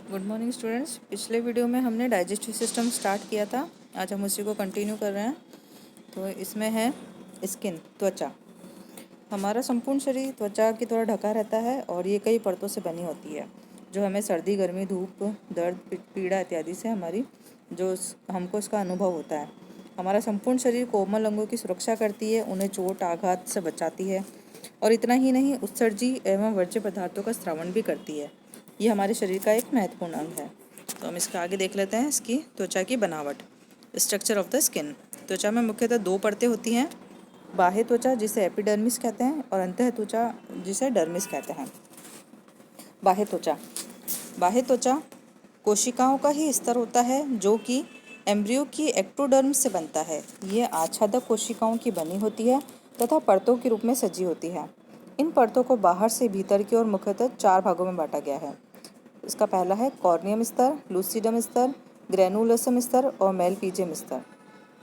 Good morning students. पिछले video में हमने डाइजेस्टिव सिस्टम स्टार्ट किया था। आज हम उसी को कंटिन्यू कर रहे हैं। तो इसमें है स्किन, त्वचा। हमारा संपूर्ण शरीर त्वचा की तरह ढका रहता है और ये कई परतों से बनी होती है, जो हमें सर्दी, गर्मी, धूप, दर्द, पीड़ा इत्यादि से हमको इसका अनुभव होता है। हमारा संपूर्ण शरीर कोमल अंगों की सुरक्षा करती है, उन्हें चोट आघात से बचाती है और इतना ही नहीं, उत्सर्जी एवं वर्ज्य पदार्थों का स्रावण भी करती है। ये हमारे शरीर का एक महत्वपूर्ण अंग है। तो हम इसका आगे देख लेते हैं, इसकी त्वचा की बनावट। Structure of the skin. त्वचा में मुख्यतः दो परतें होती हैं, बाह्य त्वचा जिसे एपिडर्मिस कहते हैं और अंतः त्वचा जिसे डर्मिस कहते हैं। बाह्य त्वचा। बाह्य त्वचा कोशिकाओं का ही स्तर होता है जो कि एम्ब्रियो की एक्टोडर्म से बनता है। ये आच्छादक कोशिकाओं की बनी होती है तथा परतों के रूप में सजी होती है। इन परतों को बाहर से भीतर की ओर मुख्यतः 4 भागों में बांटा गया है। इसका पहला है कॉर्नियम स्तर, लूसिडम स्तर, ग्रेनुलोसम स्तर और मेलपीजियम स्तर।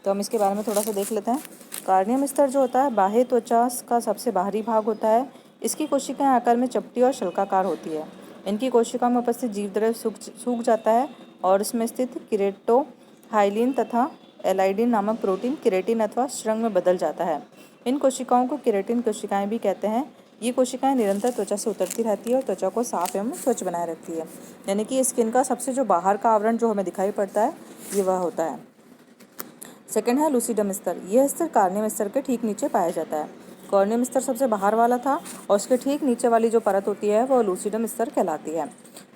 तो हम इसके बारे में थोड़ा सा देख लेते हैं। कॉर्नियम स्तर जो होता है बाह्य त्वचा का सबसे बाहरी भाग होता है। इसकी कोशिकाएं आकार में चपटी और शल्काकार होती है। इनकी कोशिकाओं में उपस्थित जीवद्रव्य सूख जाता है और इसमें स्थित किरेटोहाइलिन तथा एलाइडिन नामक प्रोटीन किरेटिन अथवा श्रृंग में बदल जाता है। इन कोशिकाओं को किरेटिन कोशिकाएं भी कहते हैं। ये कोशिकाएं निरंतर त्वचा से उतरती रहती है और त्वचा को साफ एवं स्वच्छ बनाए रखती है। यानी कि स्किन का सबसे जो बाहर का आवरण जो हमें दिखाई पड़ता है, ये वह होता है। सेकंड है लूसिडम स्तर। यह स्तर कॉर्नियम स्तर के ठीक नीचे पाया जाता है। कॉर्नियम स्तर सबसे बाहर वाला था और उसके ठीक नीचे वाली जो परत होती है वह लूसिडम स्तर कहलाती है।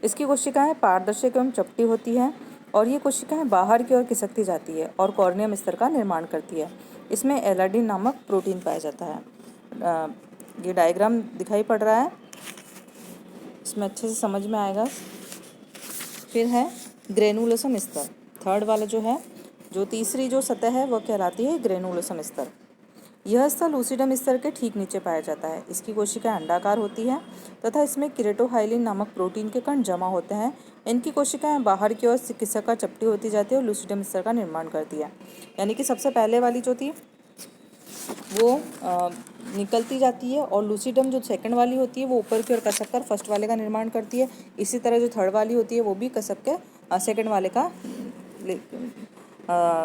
इसकी कोशिकाएं पारदर्शक एवं चपटी होती हैं और ये कोशिकाएं बाहर की ओर खिसकती जाती है और कॉर्नियम स्तर का निर्माण करती है। इसमें एलाइडिन नामक प्रोटीन पाया जाता है। ये डायग्राम दिखाई पड़ रहा है, इसमें अच्छे से समझ में आएगा। फिर है ग्रेनुलोसम स्तर। थर्ड वाला जो तीसरी जो सतह है वह कहलाती है ग्रेनुलोसम स्तर। यह स्तर लूसिडम स्तर के ठीक नीचे पाया जाता है। इसकी कोशिकाएं अंडाकार होती हैं तथा इसमें किरेटोहाइलिन नामक प्रोटीन के कण जमा होते हैं। इनकी कोशिकाएं बाहर की ओर खिसककर चपटी होती जाती है और लूसिडम स्तर का निर्माण करती है। यानी कि सबसे पहले वाली जो थी वो निकलती जाती है और लूसिडम जो सेकंड वाली होती है वो ऊपर की ओर कसक कर फर्स्ट वाले का निर्माण करती है। इसी तरह जो थर्ड वाली होती है वो भी कसक के सेकंड वाले का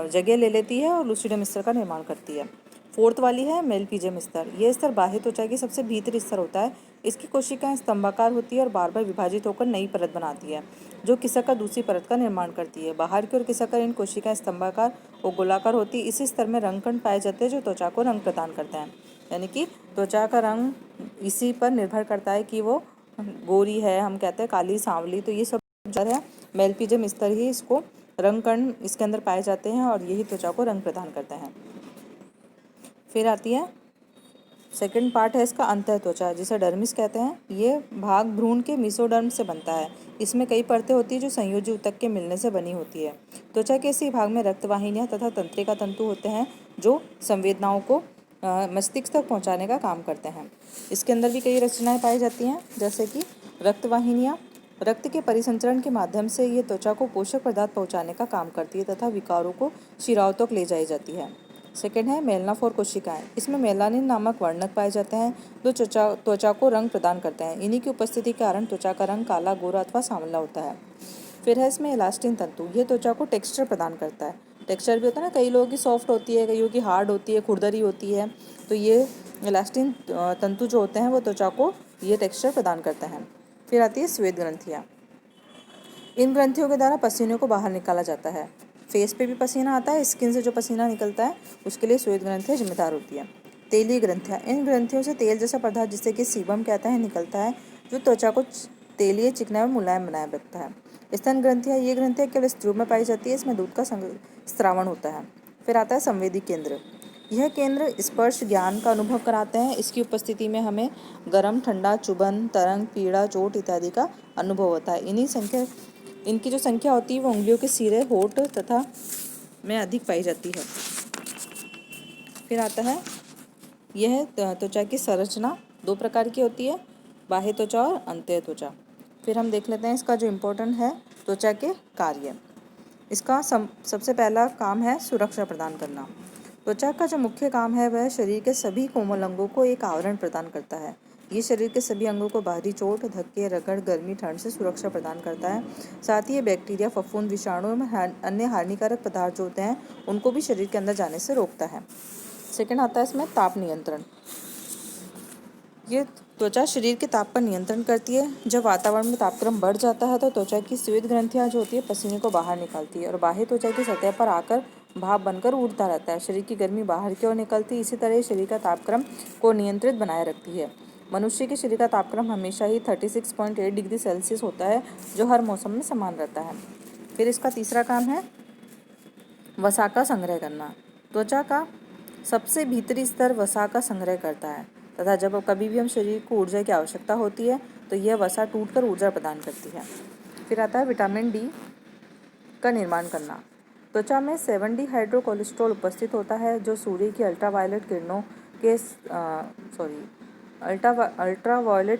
जगह ले लेती है और लूसिडम स्तर का निर्माण करती है। फोर्थ वाली है मेलपीजियम स्तर। यह स्तर बाह्य त्वचा की सबसे भीतरी स्तर होता है। इसकी कोशिकाएं स्तंभाकार होती है और बार बार विभाजित होकर नई परत बनाती है जो खिसक कर दूसरी परत का निर्माण करती है। बाहर की ओर खिसक कर इन कोशिकाएं स्तंभाकार और गोलाकार होती है। इसी स्तर में रंग कण पाए जाते हैं जो त्वचा को रंग प्रदान करते हैं। यानी कि त्वचा का रंग इसी पर निर्भर करता है कि वो गोरी है, हम कहते हैं काली, सांवली, तो ये सब जो है मेलपीजियम स्तर ही इसको रंग कण इसके अंदर पाए जाते हैं और यही त्वचा को रंग प्रदान करते हैं। फिर आती है सेकंड पार्ट है इसका अंतः त्वचा, जिसे डर्मिस कहते हैं। ये भाग भ्रूण के मेसोडर्म से बनता है। इसमें कई परतें होती है जो संयोजी ऊतक के मिलने से बनी होती है। त्वचा के इसी भाग में रक्तवाहिनियां तथा तंत्रिका तंतु होते हैं जो संवेदनाओं को मस्तिष्क तक पहुंचाने का काम करते हैं। इसके अंदर भी कई रचनाएं पाई जाती हैं, जैसे कि रक्तवाहिनियां रक्त के परिसंचरण के माध्यम से ये त्वचा को पोषक पदार्थ पहुंचाने का काम करती है तथा विकारों को शिराओं तक ले जाई जाती है। सेकेंड है मेलनाफोर कोशिकाएं। इसमें मेलानिन नामक वर्णक पाए जाते हैं जो त्वचा को रंग प्रदान करते हैं। इन्हीं की उपस्थिति के कारण त्वचा का रंग काला, गोरा अथवा सांवला होता है। फिर है इसमें इलास्टिन तंतु। ये त्वचा को टेक्सचर प्रदान करता है। टेक्सचर भी होता है ना, कई लोगों की सॉफ्ट होती है, कईयों की हार्ड होती है, खुरदरी होती है। तो ये इलास्टिन तंतु जो होते हैं वो त्वचा को ये टेक्सचर प्रदान करते हैं। फिर आती है श्वेत ग्रंथियाँ। इन ग्रंथियों के द्वारा पसीने को बाहर निकाला जाता है। फेस पे भी पसीना आता है, स्किन से जो पसीना निकलता है उसके लिए श्वेत ग्रंथियाँ जिम्मेदार होती है। तेलीय ग्रंथियाँ। इन ग्रंथियों से तेल जैसा पदार्थ, जिसे कि सीबम कहते हैं, निकलता है जो त्वचा को तेलीय, चिकना एवं मुलायम बनाए रखता है। स्तन ग्रंथियाँ। ये ग्रंथियाँ केवल स्त्रियों में पाई जाती है। इसमें दूध का स्रावण होता है। फिर आता है संवेदी केंद्र। यह केंद्र स्पर्श ज्ञान का अनुभव कराते हैं। इसकी उपस्थिति में हमें गर्म, ठंडा, चुभन, तरंग, पीड़ा, चोट इत्यादि का अनुभव होता है। इनकी जो संख्या होती है वो उंगलियों के सिरे, होठ तथा में अधिक पाई जाती है। फिर आता है यह त्वचा की संरचना 2 प्रकार की होती है, बाह्य त्वचा और अंतः त्वचा। फिर हम देख लेते हैं इसका जो इम्पोर्टेंट है त्वचा के कार्य। इसका सबसे पहला काम है सुरक्षा प्रदान करना। त्वचा का जो मुख्य काम है वह शरीर के सभी कोमल अंगों को एक आवरण प्रदान करता है। ये शरीर के सभी अंगों को बाहरी चोट, धक्के, रगड़, गर्मी, ठंड से सुरक्षा प्रदान करता है। साथ ही ये बैक्टीरिया, फफूंद, विषाणु एवं अन्य हानिकारक पदार्थ जो होते हैं उनको भी शरीर के अंदर जाने से रोकता है। सेकंड आता है इसमें ताप नियंत्रण। ये त्वचा शरीर के ताप पर नियंत्रण करती है। जब वातावरण में तापक्रम बढ़ जाता है तो त्वचा की स्वेद ग्रंथियां जो होती है पसीने को बाहर निकालती है और बाह्य त्वचा की सतह पर आकर भाप बनकर उड़ता रहता है। शरीर की गर्मी बाहर की ओर निकलती है। इसी तरह शरीर का तापक्रम को नियंत्रित बनाए रखती है। मनुष्य के शरीर का तापक्रम हमेशा ही 36.8 डिग्री सेल्सियस होता है, जो हर मौसम में समान रहता है। फिर इसका तीसरा काम है वसा का संग्रह करना। त्वचा का सबसे भीतरी स्तर वसा का संग्रह करता है तथा जब कभी भी हम शरीर को ऊर्जा की आवश्यकता होती है तो यह वसा टूटकर ऊर्जा प्रदान करती है। फिर आता है विटामिन डी का निर्माण करना। त्वचा में 7D हाइड्रोकोलेस्ट्रॉल उपस्थित होता है जो सूर्य की अल्ट्रावायलेट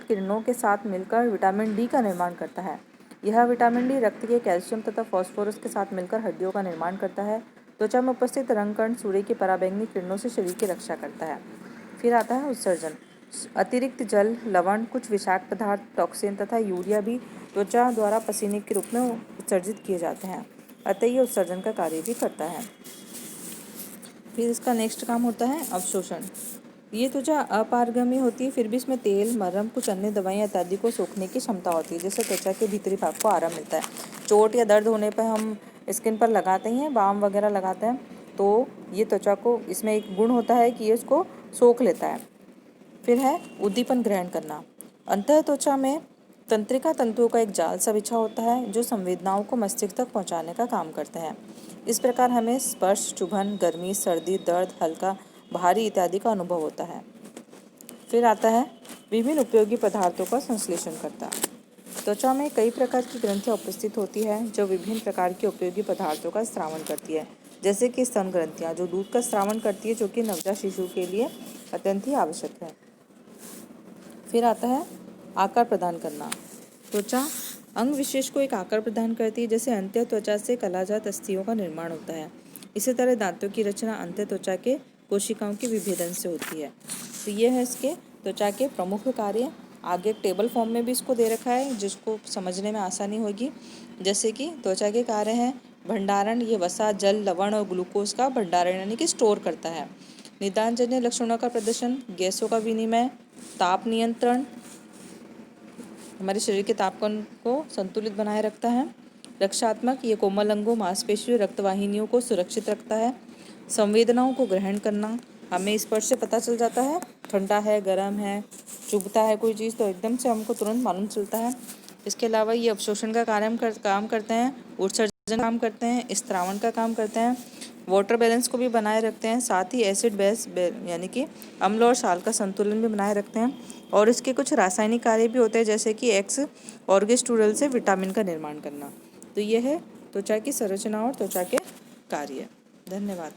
किरणों के साथ मिलकर विटामिन डी का निर्माण करता है। यह विटामिन डी रक्त के कैल्शियम तथा फास्फोरस के साथ मिलकर हड्डियों का निर्माण करता है। त्वचा में उपस्थित रंग कण सूर्य की पराबैंगनी किरणों से शरीर की रक्षा करता है। फिर आता है उत्सर्जन। अतिरिक्त जल, लवण, कुछ विषाक्त पदार्थ, टॉक्सिन तथा यूरिया भी त्वचा द्वारा पसीने के रूप में उत्सर्जित किए जाते हैं, अतः ये उत्सर्जन का कार्य भी करता है। फिर इसका नेक्स्ट काम होता है अवशोषण। ये त्वचा अपारगम्य होती है, फिर भी इसमें तेल, मरहम, कुछ अन्य दवाइयाँ इत्यादि को सोखने की क्षमता होती है, जिससे त्वचा के भीतरी भाग को आराम मिलता है। चोट या दर्द होने पर हम स्किन पर लगाते हैं, बाम वगैरह लगाते हैं, तो ये त्वचा को, इसमें एक गुण होता है कि ये उसको सोख लेता है। फिर है उद्दीपन ग्रहण करना। अंतः त्वचा में तंत्रिका तंतुओं का एक जाल सा बिछा होता है जो संवेदनाओं को मस्तिष्क तक पहुंचाने का काम करते हैं। इस प्रकार हमें स्पर्श, चुभन, गर्मी, सर्दी, दर्द, हल्का, भारी इत्यादि का अनुभव होता है। फिर आता है विभिन्न उपयोगी पदार्थों का संश्लेषण करता। त्वचा में कई प्रकार की ग्रंथियां उपस्थित होती है जो विभिन्न प्रकार के उपयोगी पदार्थों का स्रावन करती है, जैसे कि स्तन ग्रंथियां जो दूध का स्रावन करती है, जो कि नवजात शिशु के लिए अत्यंत ही आवश्यक है। फिर आता है आकार प्रदान करना। त्वचा अंग विशेष को एक आकार प्रदान करती है, जैसे अंत्य त्वचा से कलाजात अस्थियों का निर्माण होता है। इसी तरह दांतों की रचना अंत्य त्वचा के कोशिकाओं के विभेदन से होती है। तो ये है इसके त्वचा के प्रमुख कार्य। आगे एक टेबल फॉर्म में भी इसको दे रखा है जिसको समझने में आसानी होगी। जैसे कि त्वचा के कार्य हैं भंडारण, ये वसा, जल, लवण और ग्लूकोज का भंडारण यानी कि स्टोर करता है। निदानजन्य लक्षणों का प्रदर्शन, गैसों का विनिमय, ताप नियंत्रण, हमारे शरीर के तापमान को संतुलित बनाए रखता है। रक्षात्मक, ये कोमल अंगों, मांसपेशियों, रक्तवाहिनियों को सुरक्षित रखता है। संवेदनाओं को ग्रहण करना, हमें स्पर्श से पता चल जाता है ठंडा है, गर्म है, चुभता है कोई चीज़ तो एकदम से हमको तुरंत मालूम चलता है। इसके अलावा ये अवशोषण का काम करते हैं, उत्सर्जन काम करते हैं, स्त्रावन का काम करते हैं, वाटर बैलेंस को भी बनाए रखते हैं, साथ ही एसिड बेस यानी कि अम्ल और क्षार का संतुलन भी बनाए रखते हैं। और इसके कुछ रासायनिक कार्य भी होते हैं, जैसे कि एक्स ऑर्गेस्टूरल से विटामिन का निर्माण करना। तो यह है त्वचा की संरचना और त्वचा के कार्य। धन्यवाद।